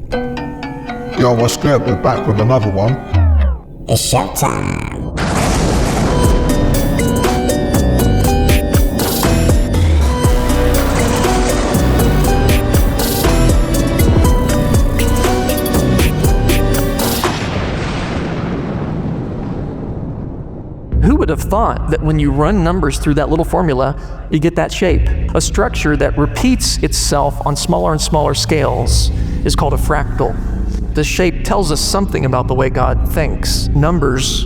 Yo, what's good? We're back with another one. It's showtime. Who would have thought that when you run numbers through that little formula, you get that shape? A structure that repeats itself on smaller and smaller scales is called a fractal. The shape tells us something about the way God thinks. Numbers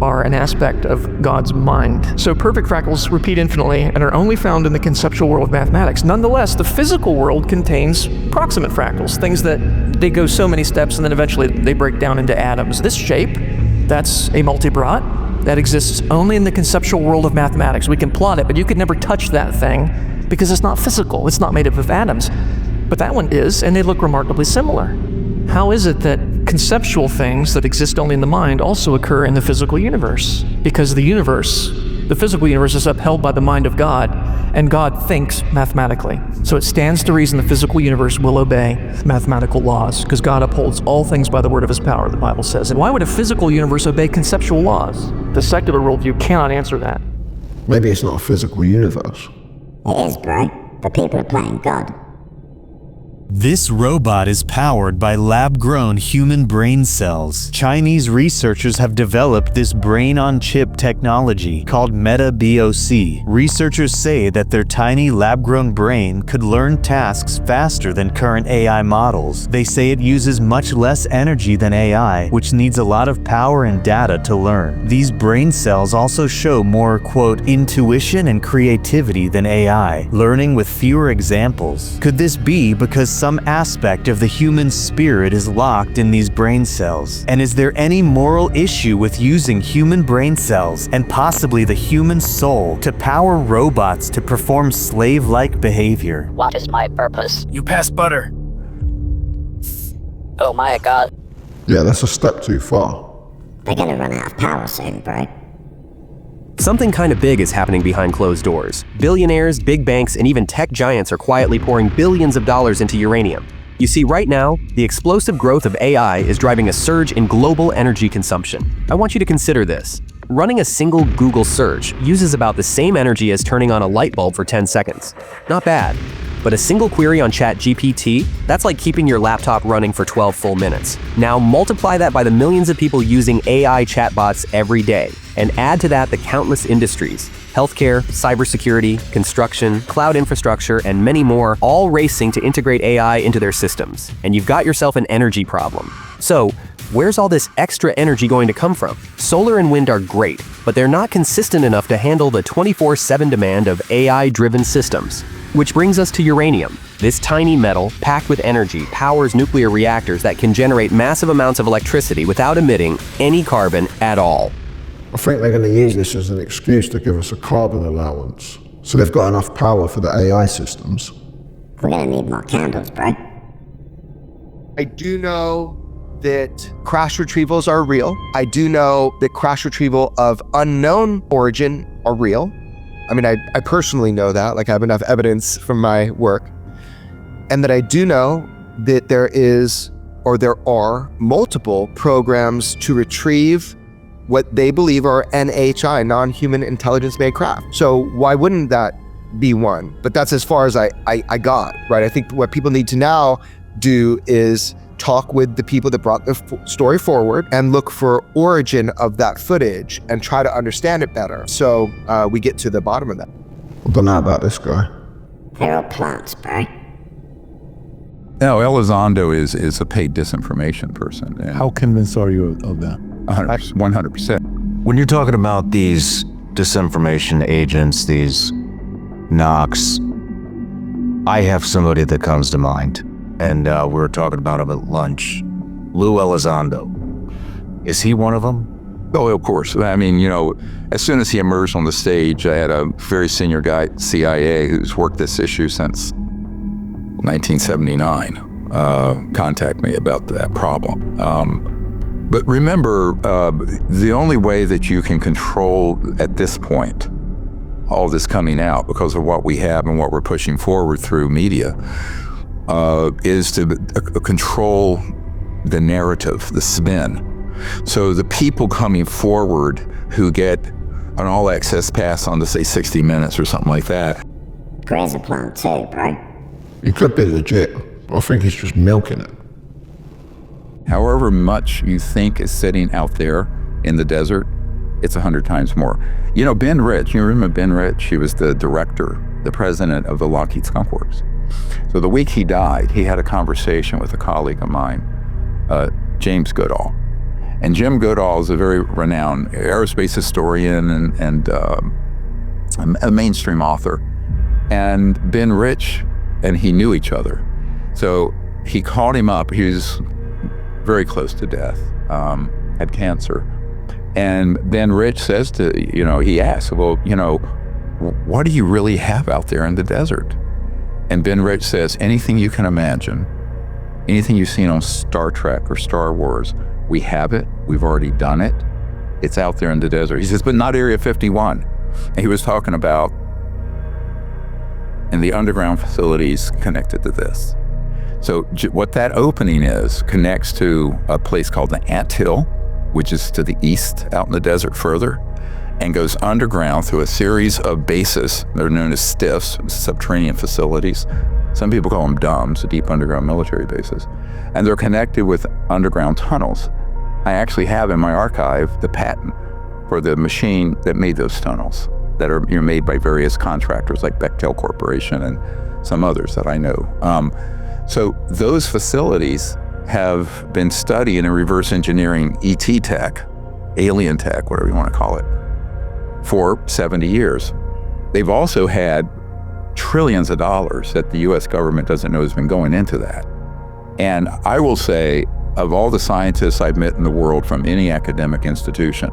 are an aspect of God's mind. So perfect fractals repeat infinitely and are only found in the conceptual world of mathematics. Nonetheless, the physical world contains proximate fractals, things that they go so many steps and then eventually they break down into atoms. This shape, that's a multibrot, that exists only in the conceptual world of mathematics. We can plot it, but you could never touch that thing because it's not physical. It's not made up of atoms. But that one is, and they look remarkably similar. How is it that conceptual things that exist only in the mind also occur in the physical universe? Because the physical universe is upheld by the mind of God, and God thinks mathematically. So it stands to reason the physical universe will obey mathematical laws, because God upholds all things by the word of his power, the Bible says. And why would a physical universe obey conceptual laws? The secular worldview cannot answer that. Maybe it's not a physical universe. It is, bro. But people are playing God. This robot is powered by lab-grown human brain cells. Chinese researchers have developed this brain-on-chip technology called MetaBOC. Researchers say that their tiny lab-grown brain could learn tasks faster than current AI models. They say it uses much less energy than AI, which needs a lot of power and data to learn. These brain cells also show more, quote, intuition and creativity than AI, learning with fewer examples. Could this be because some aspect of the human spirit is locked in these brain cells? And is there any moral issue with using human brain cells and possibly the human soul to power robots to perform slave-like behavior? What is my purpose? You pass butter. Oh my god. Yeah, that's a step too far. They're gonna run out of power soon, bro. Something kind of big is happening behind closed doors. Billionaires, big banks, and even tech giants are quietly pouring billions of dollars into uranium. You see, right now, the explosive growth of AI is driving a surge in global energy consumption. I want you to consider this. Running a single Google search uses about the same energy as turning on a light bulb for 10 seconds. Not bad. But a single query on ChatGPT, that's like keeping your laptop running for 12 full minutes. Now multiply that by the millions of people using AI chatbots every day, and add to that the countless industries, healthcare, cybersecurity, construction, cloud infrastructure, and many more, all racing to integrate AI into their systems. And you've got yourself an energy problem. So, where's all this extra energy going to come from? Solar and wind are great, but they're not consistent enough to handle the 24/7 demand of AI-driven systems. Which brings us to uranium. This tiny metal, packed with energy, powers nuclear reactors that can generate massive amounts of electricity without emitting any carbon at all. I think they're going to use this as an excuse to give us a carbon allowance. So they've got enough power for the AI systems. We're gonna need more candles, bro. I do know that crash retrievals are real. I do know that crash retrieval of unknown origin are real. I mean, I personally know that, like I have enough evidence from my work. And that I do know that there are multiple programs to retrieve what they believe are NHI, non-human intelligence-made craft. So why wouldn't that be one? But that's as far as I got, right? I think what people need to now do is talk with the people that brought the story forward and look for origin of that footage and try to understand it better. So we get to the bottom of that. I don't know about this guy. They're all plants, bro. No, Elizondo is a paid disinformation person. How convinced are you of that? 100%. When you're talking about these disinformation agents, these knocks, I have somebody that comes to mind. And we were talking about him at lunch. Lou Elizondo. Is he one of them? Oh, of course. I mean, you know, as soon as he emerged on the stage, I had a very senior guy at CIA who's worked this issue since 1979 contact me about that problem. But remember, the only way that you can control at this point all this coming out because of what we have and what we're pushing forward through media is to control the narrative, the spin. So the people coming forward who get an all-access pass on to, say, 60 Minutes or something like that. Gray's a plant too, bro. He could be legit. I think he's just milking it. However much you think is sitting out there in the desert, it's 100 times more. You know, Ben Rich, you remember Ben Rich? He was the director, the president of the Lockheed Skunk Works. So the week he died, he had a conversation with a colleague of mine, James Goodall. And Jim Goodall is a very renowned aerospace historian and a mainstream author. And Ben Rich and he knew each other. So he called him up. He was very close to death, had cancer. And Ben Rich says he asks, well, what do you really have out there in the desert? And Ben Rich says, anything you can imagine, anything you've seen on Star Trek or Star Wars, we have it, we've already done it, it's out there in the desert. He says, but not Area 51. And he was talking about in the underground facilities connected to this. So what that opening is connects to a place called the Anthill, which is to the east out in the desert further, and goes underground through a series of bases. They're known as STIFs, subterranean facilities. Some people call them DUMBs, deep underground military bases. And they're connected with underground tunnels. I actually have in my archive the patent for the machine that made those tunnels that are made by various contractors like Bechtel Corporation and some others that I know. So those facilities have been studying in reverse engineering ET tech, alien tech, whatever you want to call it, for 70 years. They've also had trillions of dollars that the US government doesn't know has been going into that. And I will say, of all the scientists I've met in the world from any academic institution,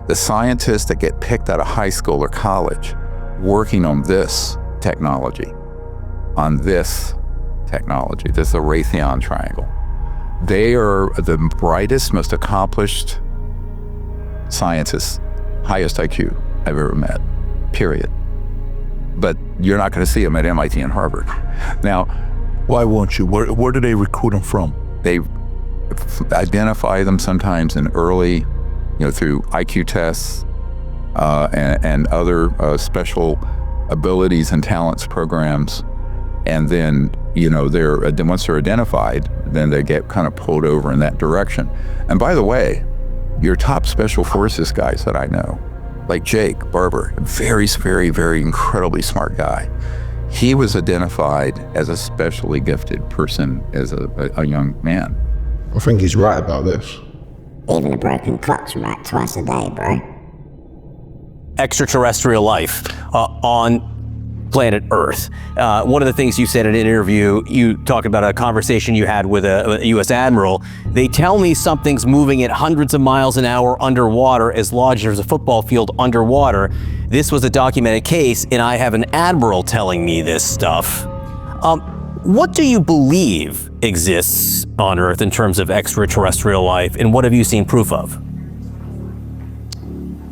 the scientists that get picked out of high school or college working on this technology, this Raytheon triangle, they are the brightest, most accomplished scientists, highest IQ I've ever met, period. But you're not going to see them at MIT and Harvard. Now, why won't you? Where do they recruit them from? They identify them sometimes in early, through IQ tests and other special abilities and talents programs. And then, once they're identified, then they get kind of pulled over in that direction. And by the way, your top special forces guys that I know, like Jake Barber, very, very, very incredibly smart guy. He was identified as a specially gifted person as a young man. I think he's right about this. Even a broken clock's right twice a day, bro. Extraterrestrial life on planet Earth. One of the things you said in an interview, you talked about a conversation you had with a U.S. Admiral. They tell me something's moving at hundreds of miles an hour underwater, as large as a football field underwater. This was a documented case, and I have an Admiral telling me this stuff. What do you believe exists on Earth in terms of extraterrestrial life, and what have you seen proof of?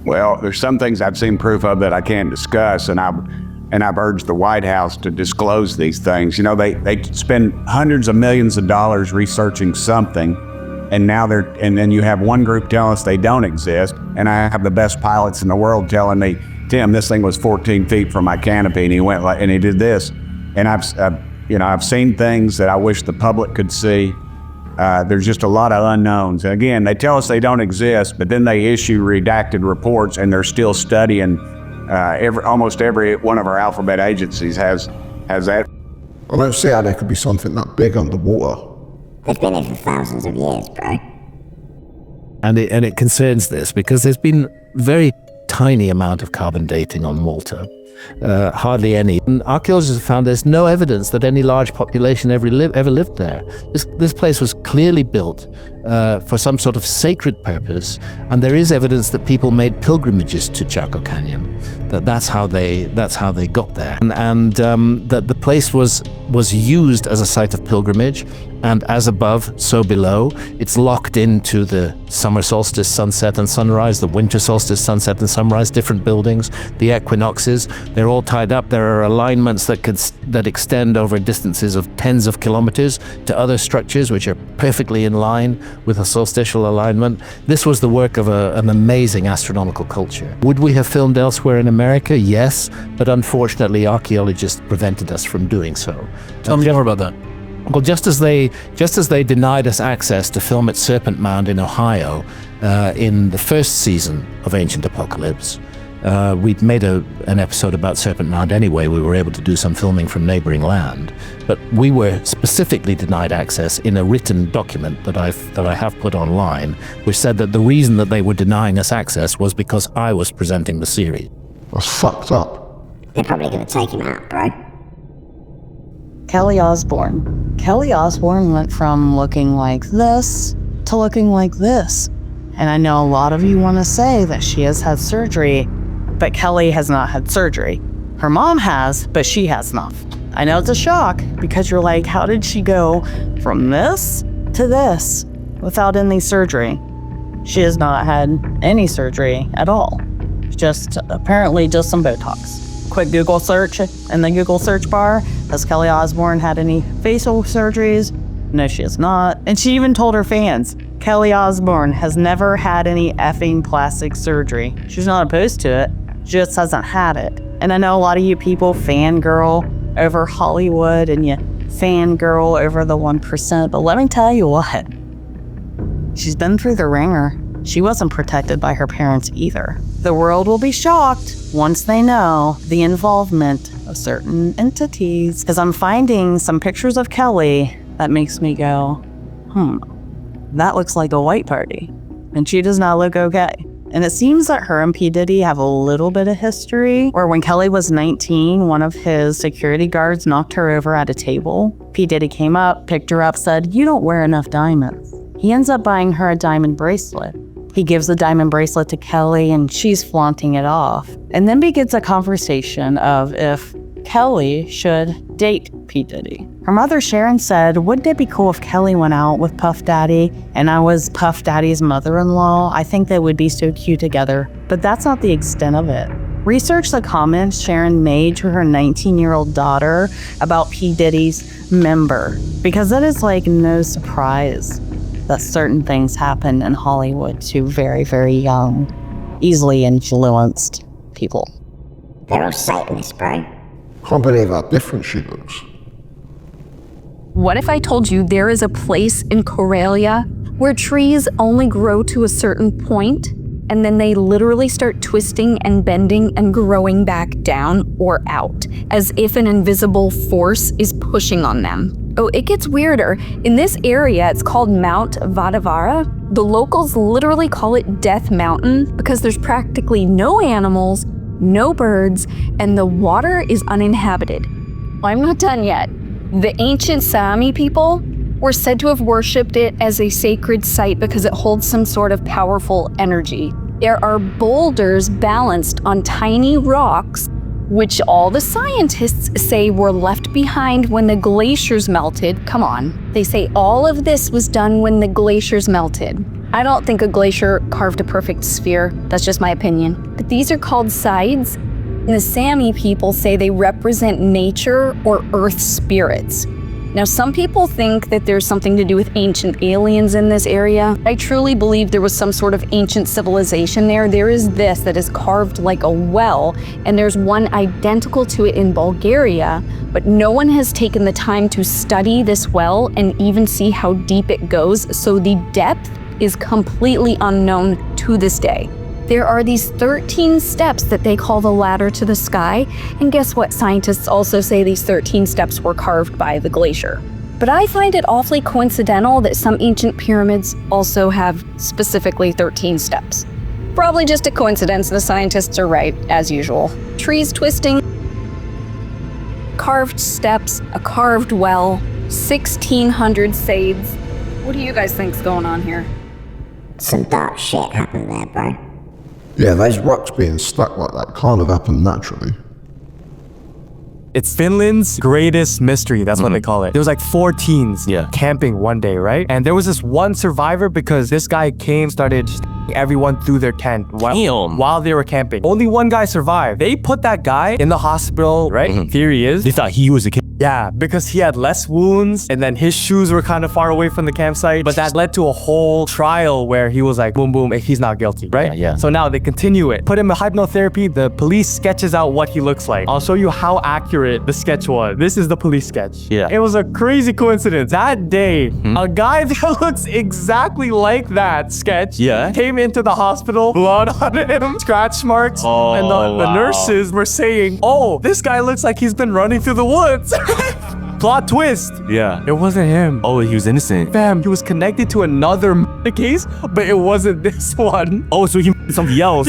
Well, there's some things I've seen proof of that I can't discuss, and I've urged the White House to disclose these things. They spend hundreds of millions of dollars researching something, and then you have one group telling us they don't exist, and I have the best pilots in the world telling me, Tim, this thing was 14 feet from my canopy, and he went and he did this. And I've seen things that I wish the public could see. There's just a lot of unknowns. And again, they tell us they don't exist, but then they issue redacted reports, and they're still studying. Almost every one of our alphabet agencies has that. I don't see how there could be something that big underwater. They've been here for thousands of years, bro. And it concerns this because there's been very tiny amount of carbon dating on Malta. Hardly any. And archaeologists have found there's no evidence that any large population ever lived there. This place was clearly built for some sort of sacred purpose, and there is evidence that people made pilgrimages to Chaco Canyon. That's how they got there, and that the place was used as a site of pilgrimage, and as above, so below. It's locked into the summer solstice sunset and sunrise, the winter solstice sunset and sunrise, different buildings, the equinoxes. They're all tied up. There are alignments that extend over distances of tens of kilometers to other structures which are perfectly in line with a solstitial alignment. This was the work of an amazing astronomical culture. Would we have filmed elsewhere in America? Yes, but unfortunately archaeologists prevented us from doing so. Tell me more about that. Well, just as they denied us access to film at Serpent Mound in Ohio in the first season of Ancient Apocalypse, we'd made an episode about Serpent Mound anyway. We were able to do some filming from neighboring land, but we were specifically denied access in a written document that I have put online, which said that the reason that they were denying us access was because I was presenting the series. That's fucked up. They're probably gonna take him out, bro. Kelly Osbourne. Kelly Osbourne went from looking like this to looking like this. And I know a lot of you want to say that she has had surgery, but Kelly has not had surgery. Her mom has, but she has not. I know it's a shock because you're like, how did she go from this to this without any surgery? She has not had any surgery at all. Just apparently just some Botox. Quick Google search in the Google search bar. Has Kelly Osbourne had any facial surgeries? No, she has not. And she even told her fans, Kelly Osbourne has never had any effing plastic surgery. She's not opposed to it, she just hasn't had it. And I know a lot of you people fangirl over Hollywood and you fangirl over the 1%, but let me tell you what. She's been through the ringer. She wasn't protected by her parents either. The world will be shocked once they know the involvement of certain entities. Because I'm finding some pictures of Kelly that makes me go, that looks like a white party. And she does not look okay. And it seems that her and P. Diddy have a little bit of history, where when Kelly was 19, one of his security guards knocked her over at a table. P. Diddy came up, picked her up, said, "You don't wear enough diamonds." He ends up buying her a diamond bracelet. He gives the diamond bracelet to Kelly and she's flaunting it off. And then begins a conversation of if Kelly should date P. Diddy. Her mother Sharon said, wouldn't it be cool if Kelly went out with Puff Daddy and I was Puff Daddy's mother-in-law? I think they would be so cute together. But that's not the extent of it. Research the comments Sharon made to her 19-year-old daughter about P. Diddy's member, because that is like no surprise that certain things happen in Hollywood to very, very young, easily influenced people. They're all Satanists, bro. Can't believe how different she looks. What if I told you there is a place in Corelia where trees only grow to a certain point and then they literally start twisting and bending and growing back down or out, as if an invisible force is pushing on them? Oh, it gets weirder. In this area, it's called Mount Vadavara. The locals literally call it Death Mountain because there's practically no animals, no birds, and the water is uninhabited. I'm not done yet. The ancient Sami people were said to have worshipped it as a sacred site because it holds some sort of powerful energy. There are boulders balanced on tiny rocks, which all the scientists say were left behind when the glaciers melted. Come on. They say all of this was done when the glaciers melted. I don't think a glacier carved a perfect sphere. That's just my opinion. But these are called sides, and the Sami people say they represent nature or earth spirits. Now, some people think that there's something to do with ancient aliens in this area. I truly believe there was some sort of ancient civilization there. There is this that is carved like a well, and there's one identical to it in Bulgaria, but no one has taken the time to study this well and even see how deep it goes, so the depth is completely unknown to this day. There are these 13 steps that they call the ladder to the sky, and guess what? Scientists also say these 13 steps were carved by the glacier. But I find it awfully coincidental that some ancient pyramids also have specifically 13 steps. Probably just a coincidence, the scientists are right, as usual. Trees twisting, carved steps, a carved well, 1,600 sades. What do you guys think's going on here? Some dark shit happened there, bro. Yeah, those rocks being stuck like that can't have happened naturally. It's Finland's greatest mystery, that's what they call it. There was like 4 teens camping one day, right? And there was this one survivor because this guy started everyone through their tent while they were camping. Only one guy survived. They put that guy in the hospital, right? Theory is They thought he was a kid. yeah, because he had less wounds and then his shoes were kind of far away from the campsite. But that led to a whole trial where he was like, boom, boom, he's not guilty, right? Yeah. So now they continue it. Put him in hypnotherapy. The police sketches out what he looks like. I'll show you how accurate the sketch was. This is the police sketch. Yeah. It was a crazy coincidence. That day, a guy that looks exactly like that sketch came into the hospital, blood on him, scratch marks. And the nurses were saying, oh, this guy looks like he's been running through the woods. Plot twist. Yeah. It wasn't him. Oh, he was innocent. Fam, he was connected to another case, but it wasn't this one. Oh, so he did something else.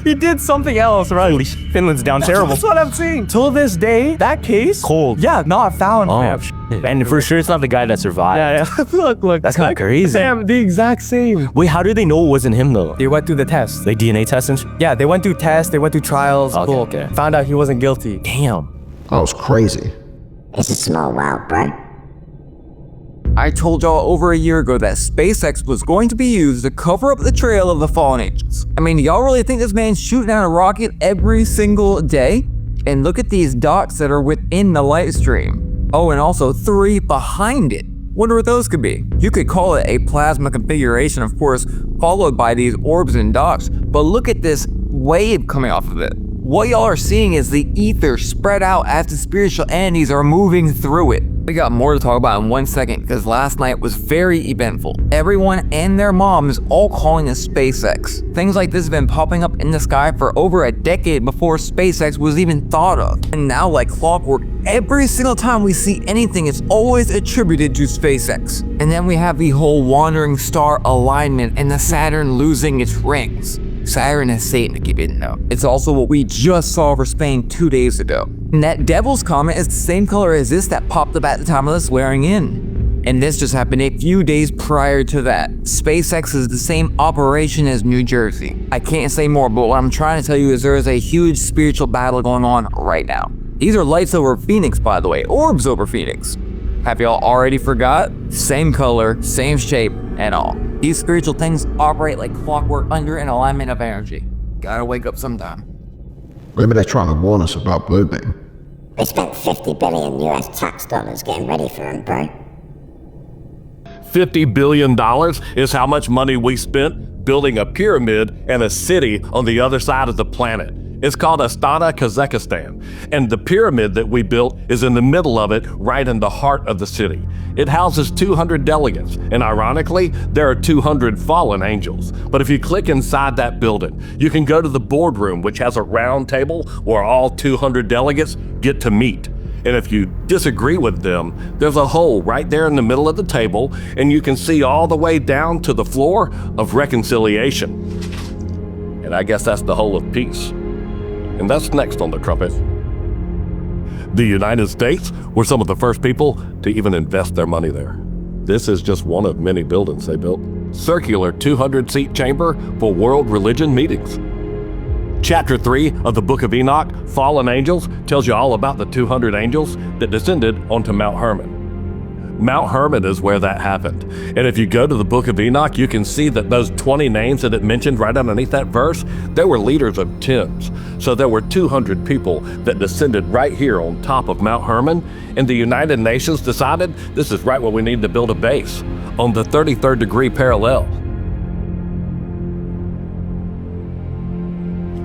He did something else, right? Holy shit, Finland's down terrible. That's what I'm saying. Till this day, that case, Cold. yeah, not found. Oh, fam. shit. And for sure, it's not the guy that survived. Yeah. Look. That's kind of crazy. Fam, the exact same. Wait, how did they know it wasn't him though? They went through the test. They DNA testing? Yeah, they went through tests, they went through trials. Okay. Found out he wasn't guilty. Damn. That was crazy. It's a small world, bro. I told y'all over a year ago that SpaceX was going to be used to cover up the trail of the fallen angels. I mean, y'all really think this man's shooting out a rocket every single day? And look at these dots that are within the light stream. Oh, and also 3 behind it. Wonder what those could be. You could call it a plasma configuration, of course, followed by these orbs and dots. But look at this wave coming off of it. What y'all are seeing is the ether spread out as the spiritual entities are moving through it. We got more to talk about in 1 second because last night was very eventful. Everyone and their mom is all calling this SpaceX. Things like this have been popping up in the sky for over a decade before SpaceX was even thought of. And now, like clockwork, every single time we see anything, it's always attributed to SpaceX. And then we have the whole wandering star alignment and the Saturn losing its rings. Saturn is Satan, if you didn't know. It's also what we just saw for Spain 2 days ago. And that Devil's Comet is the same color as this that popped up at the time of the swearing in. And this just happened a few days prior to that. SpaceX is the same operation as New Jersey. I can't say more, but what I'm trying to tell you is there is a huge spiritual battle going on right now. These are lights over Phoenix, by the way, orbs over Phoenix. Have y'all already forgot? Same color, same shape, and all. These spiritual things operate like clockwork under an alignment of energy. Gotta wake up sometime. Maybe they're trying to warn us about Blue Beam. They spent 50 billion US tax dollars getting ready for him, bro. $50 billion is how much money we spent building a pyramid and a city on the other side of the planet. It's called Astana, Kazakhstan. And the pyramid that we built is in the middle of it, right in the heart of the city. It houses 200 delegates, and ironically, there are 200 fallen angels. But if you click inside that building, you can go to the boardroom, which has a round table where all 200 delegates get to meet. And if you disagree with them, there's a hole right there in the middle of the table, and you can see all the way down to the floor of reconciliation. And I guess that's the hole of peace. And that's next on the trumpet. The United States were some of the first people to even invest their money there. This is just one of many buildings they built. Circular 200-seat chamber for world religion meetings. Chapter 3 of the Book of Enoch, Fallen Angels, tells you all about the 200 angels that descended onto Mount Hermon. Mount Hermon is where that happened. And if you go to the Book of Enoch, you can see that those 20 names that it mentioned right underneath that verse, they were leaders of tens. So there were 200 people that descended right here on top of Mount Hermon, and the United Nations decided this is right where we need to build a base, on the 33rd degree parallel.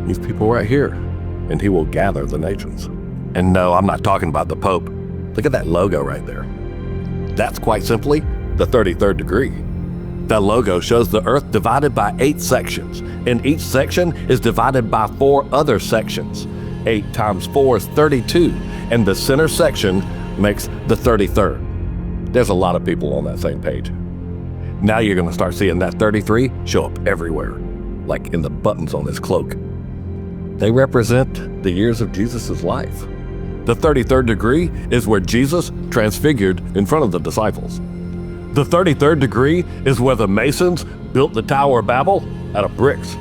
These people right here, and he will gather the nations. And no, I'm not talking about the Pope. Look at that logo right there. That's quite simply the 33rd degree. That logo shows the Earth divided by 8 sections, and each section is divided by 4 other sections. 8 times 4 is 32, and the center section makes the 33rd. There's a lot of people on that same page. Now you're gonna start seeing that 33 show up everywhere, like in the buttons on his cloak. They represent the years of Jesus' life. The 33rd degree is where Jesus transfigured in front of the disciples. The 33rd degree is where the Masons built the Tower of Babel out of bricks.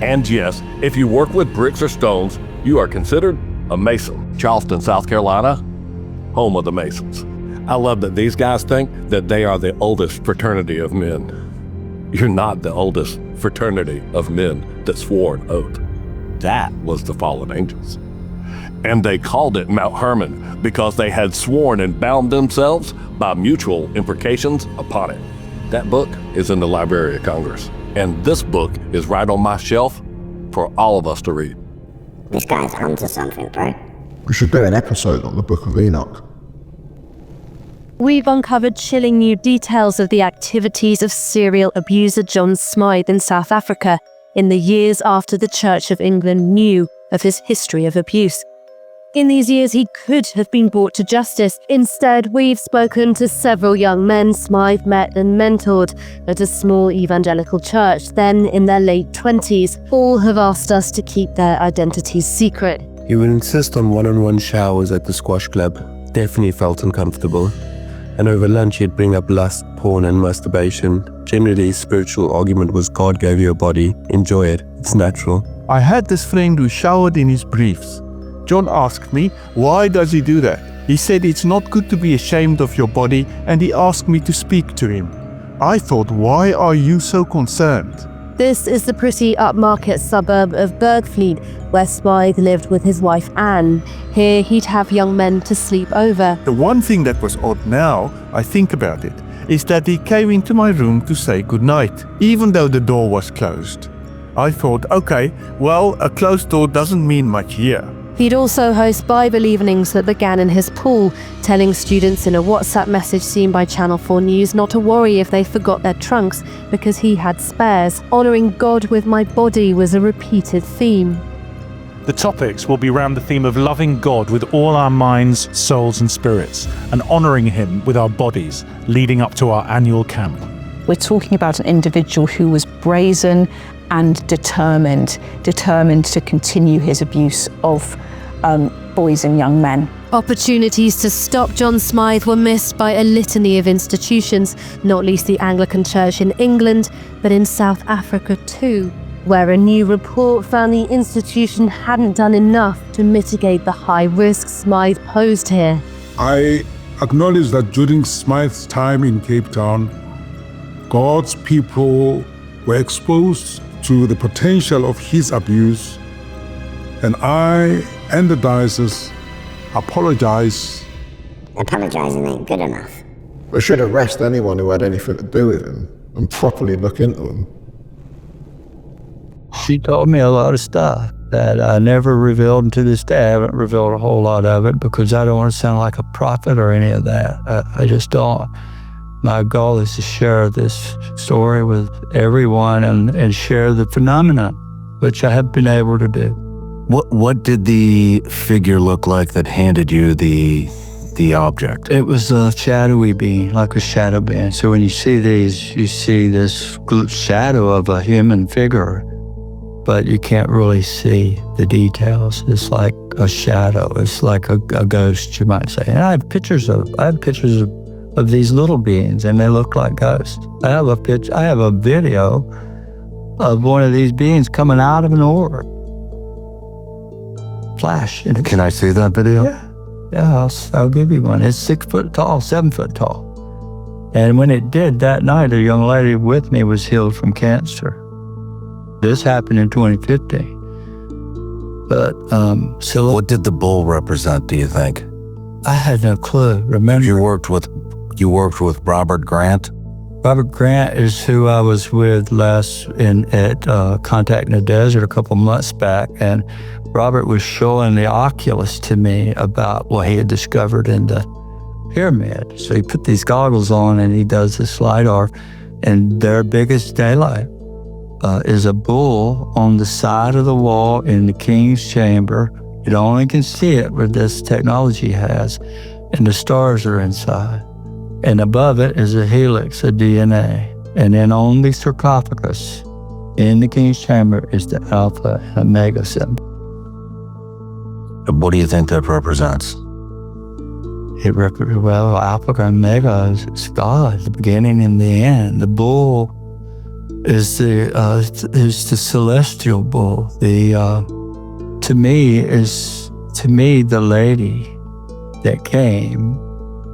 And yes, if you work with bricks or stones, you are considered a Mason. Charleston, South Carolina, home of the Masons. I love that these guys think that they are the oldest fraternity of men. You're not the oldest fraternity of men that swore an oath. That was the fallen angels. And they called it Mount Hermon because they had sworn and bound themselves by mutual imprecations upon it. That book is in the Library of Congress. And this book is right on my shelf for all of us to read. This guy's onto something, bro. We should do an episode on the Book of Enoch. We've uncovered chilling new details of the activities of serial abuser John Smyth in South Africa in the years after the Church of England knew of his history of abuse. In these years, he could have been brought to justice. Instead, we've spoken to several young men Smyth met and mentored at a small evangelical church, then in their late 20s. All have asked us to keep their identities secret. He would insist on one-on-one showers at the squash club. Definitely felt uncomfortable. And over lunch, he'd bring up lust, porn, and masturbation. Generally, his spiritual argument was God gave you a body, enjoy it, it's natural. I had this friend who showered in his briefs. John asked me, why does he do that? He said it's not good to be ashamed of your body, and he asked me to speak to him. I thought, why are you so concerned? This is the pretty upmarket suburb of Bergfleet, where Smyth lived with his wife Anne. Here he'd have young men to sleep over. The one thing that was odd now, I think about it, is that he came into my room to say goodnight, even though the door was closed. I thought, okay, well, a closed door doesn't mean much here. He'd also host Bible evenings that began in his pool, telling students in a WhatsApp message seen by Channel 4 News not to worry if they forgot their trunks because he had spares. Honouring God with my body was a repeated theme. The topics will be around the theme of loving God with all our minds, souls and spirits, and honouring Him with our bodies, leading up to our annual camp. We're talking about an individual who was brazen and determined to continue his abuse of boys and young men. Opportunities to stop John Smyth were missed by a litany of institutions, not least the Anglican Church in England, but in South Africa too, where a new report found the institution hadn't done enough to mitigate the high risks Smyth posed here. I acknowledge that during Smyth's time in Cape Town, God's people were exposed to the potential of his abuse, and I and the diocese apologize. Apologizing ain't good enough. We should arrest anyone who had anything to do with him and properly look into them. She told me a lot of stuff that I never revealed, and to this day I haven't revealed a whole lot of it because I don't want to sound like a prophet or any of that. I just don't. My goal is to share this story with everyone and share the phenomenon, which I have been able to do. What did the figure look like that handed you the object? It was a shadowy being, like a shadow being. So when you see these, you see this shadow of a human figure, but you can't really see the details. It's like a shadow. It's like a ghost, you might say. And I have pictures of these little beings, and they look like ghosts. I have a video of one of these beings coming out of an orb. Flash. Can I see that video? Yeah, I'll give you one. It's 6 foot tall, 7 foot tall. And when it did that night, a young lady with me was healed from cancer. This happened in 2015. But, so what did the bull represent, do you think? I had no clue. Remember? You worked with Robert Grant? Robert Grant is who I was with last at Contact in the Desert a couple months back, and Robert was showing the Oculus to me about what he had discovered in the pyramid. So he put these goggles on and he does this LiDAR, and their biggest daylight is a bull on the side of the wall in the king's chamber. You only can see it with this technology has, and the stars are inside. And above it is a helix of DNA. And then on the sarcophagus in the king's chamber is the Alpha and Omega symbol. What do you think that represents? Well, Alpha and Omega is God, the beginning and the end. The bull is the celestial bull. To me, the lady that came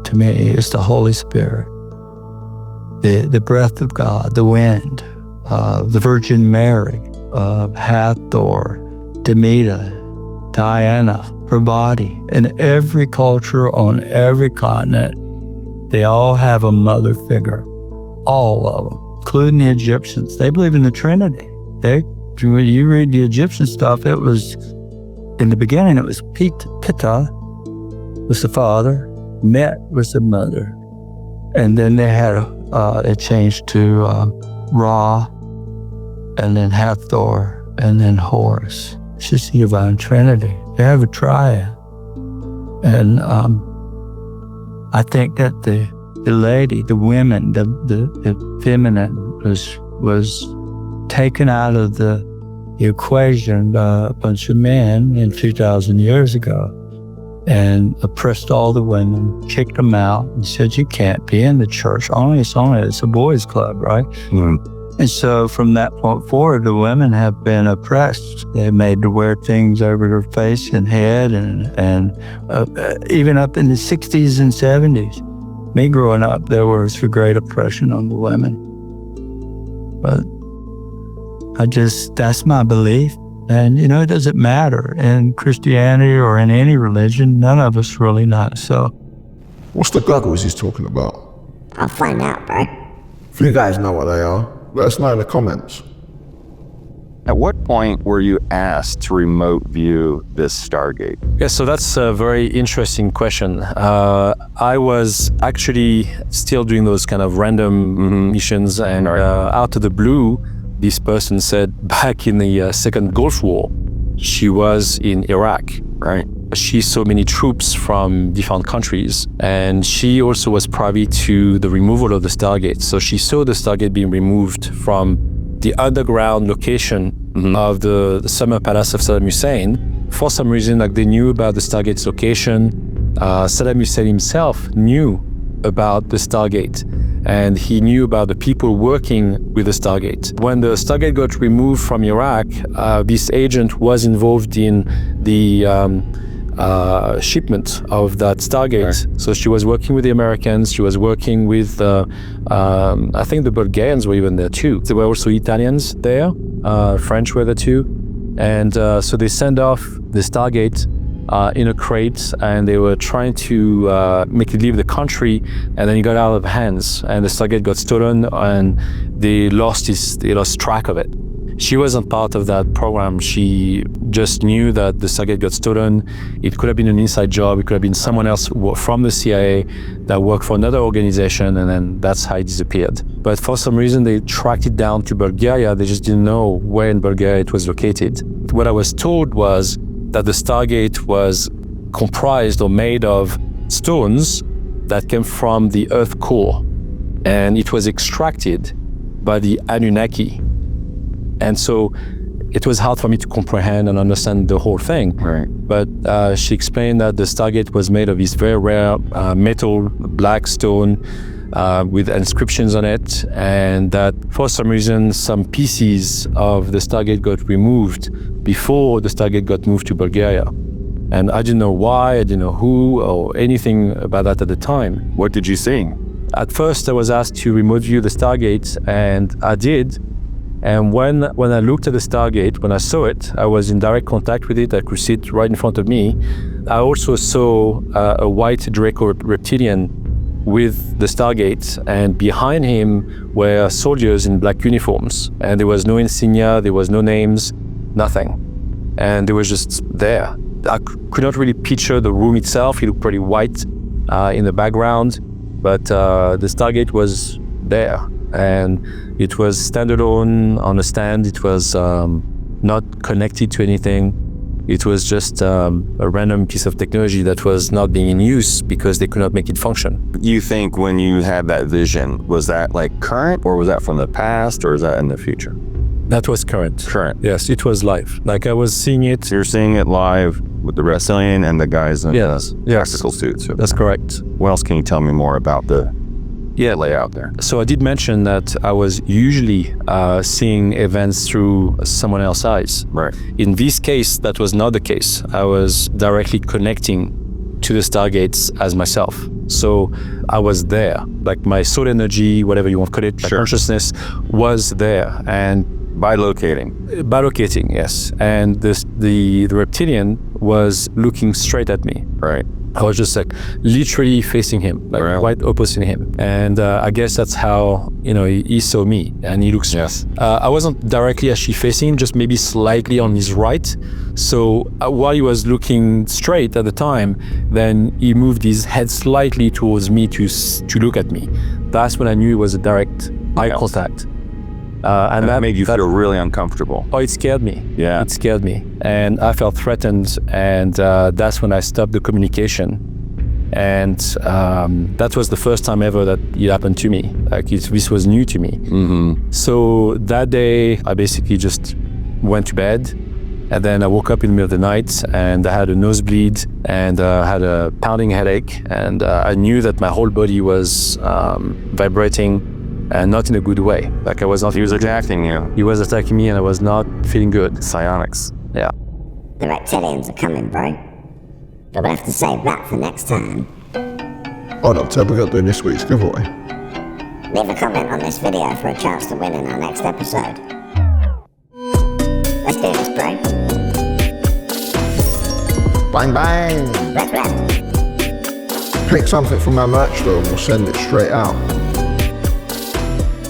to me is the Holy Spirit. the breath of God, the wind, the Virgin Mary, Hathor, Demeter, Diana, her body. In every culture on every continent, they all have a mother figure. All of them, including the Egyptians. They believe in the Trinity. When you read the Egyptian stuff, it was, in the beginning, it was Pitta was the father, Met was the mother. And then they had, it changed to Ra, and then Hathor, and then Horus. It's just the divine Trinity. They have a triad. And I think that the lady, the women, the feminine was taken out of the equation by a bunch of men in 2,000 years ago and oppressed all the women, kicked them out, and said, you can't be in the church. It's a boys' club, right? And so from that point forward, the women have been oppressed. They're made to wear things over their face and head, and even up in the 60s and 70s. Me growing up, there was a great oppression on the women. But that's my belief. And, it doesn't matter in Christianity or in any religion. None of us really know. So, what's the goggles he's talking about? I'll find out, bro. If you guys know what they are, let us know in the comments. At what point were you asked to remote view this Stargate? Yeah, so that's a very interesting question. I was actually still doing those kind of random missions, and out of the blue, this person said back in the Second Gulf War, she was in Iraq, right? She saw many troops from different countries, and she also was privy to the removal of the Stargate. So she saw the Stargate being removed from the underground location of the summer palace of Saddam Hussein. For some reason, they knew about the Stargate's location. Saddam Hussein himself knew about the Stargate, and he knew about the people working with the Stargate. When the Stargate got removed from Iraq, this agent was involved in the shipment of that Stargate. Right. So she was working with the Americans, she was working with, I think the Bulgarians were even there too. There were also Italians there, French were there too. And so they sent off the Stargate in a crate, and they were trying to make it leave the country, and then it got out of hands, and the Stargate got stolen, and they lost track of it. She wasn't part of that program. She just knew that the Stargate got stolen. It could have been an inside job. It could have been someone else from the CIA that worked for another organization, and then that's how it disappeared. But for some reason, they tracked it down to Bulgaria. They just didn't know where in Bulgaria it was located. What I was told was that the Stargate was comprised or made of stones that came from the Earth core, and it was extracted by the Anunnaki. And so it was hard for me to comprehend and understand the whole thing. Right. But she explained that the Stargate was made of this very rare metal black stone with inscriptions on it, and that for some reason some pieces of the Stargate got removed before the Stargate got moved to Bulgaria. And I didn't know why, I didn't know who or anything about that at the time. What did you see? At first I was asked to remote view the Stargate, and I did. And when I looked at the Stargate, when I saw it, I was in direct contact with it. I could see it right in front of me. I also saw a white Draco reptilian with the Stargate, and behind him were soldiers in black uniforms. And there was no insignia, there was no names, nothing. And they were just there. I could not really picture the room itself. It looked pretty white in the background, but the Stargate was there. And it was standalone on a stand. It was not connected to anything. It was just a random piece of technology that was not being in use because they could not make it function. You think when you had that vision, was that like current, or was that from the past, or is that in the future? That was current. Current. Yes, it was live. Like I was seeing it. So you're seeing it live with the reptilian and the guys in tactical suits. That's correct. What else can you tell me more about the layout there? So I did mention that I was usually seeing events through someone else's eyes. Right. In this case, that was not the case. I was directly connecting to the Stargates as myself. So I was there, like my soul energy, whatever you want to call it, consciousness was there. And Bilocating, yes. And the reptilian was looking straight at me. Right. I was just like literally facing him, like right opposite him. And I guess that's how, he saw me. And he looks, I wasn't directly actually facing him, just maybe slightly on his right. So while he was looking straight at the time, then he moved his head slightly towards me to look at me. That's when I knew it was a direct eye contact. And that made you feel really uncomfortable. Oh, it scared me. Yeah. It scared me. And I felt threatened. And that's when I stopped the communication. And that was the first time ever that it happened to me. Like this was new to me. Mm-hmm. So that day, I basically just went to bed. And then I woke up in the middle of the night and I had a nosebleed and I had a pounding headache. And I knew that my whole body was vibrating. And not in a good way. Like I was not. He was attacking you. He was attacking me, and I was not feeling good. Psionics. Yeah. The reptilians are coming, bro. But we'll have to save that for next time. Hold on, Ted, we're going to do this week's giveaway. Leave a comment on this video for a chance to win in our next episode. Let's do this, bro. Bang, bang. Rep. Pick something from our merch store and we'll send it straight out.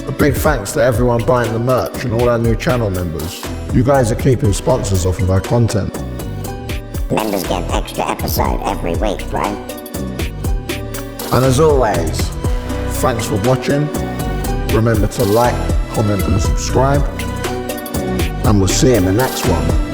A big thanks to everyone buying the merch and all our new channel members. You guys are keeping sponsors off of our content. Members get an extra episode every week, bro. And as always, thanks for watching. Remember to like, comment and subscribe. And we'll see you in the next one.